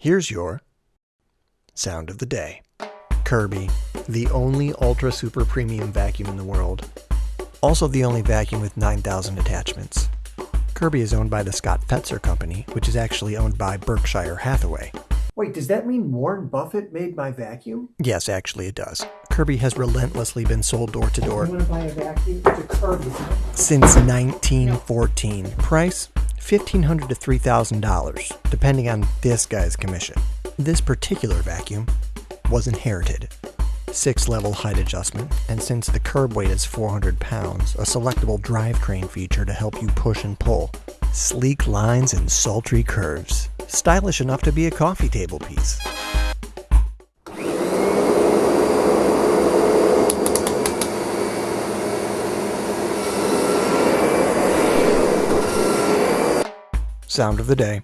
Here's your sound of the day. Kirby, the only ultra super premium vacuum in the world. Also the only vacuum with 9,000 attachments. Kirby is owned by the Scott Fetzer Company, which is actually owned by Berkshire Hathaway. Wait, does that mean Warren Buffett made my vacuum? Yes, actually it does. Kirby has relentlessly been sold door to door. You want to buy a vacuum? It's a Kirby. Since 1914. Price? $1,500 to $3,000, depending on this guy's commission. This particular vacuum was inherited. 6-level height adjustment, and since the curb weight is 400 pounds, a selectable drive crane feature to help you push and pull. Sleek lines and sultry curves. Stylish enough to be a coffee table piece. Sound of the day.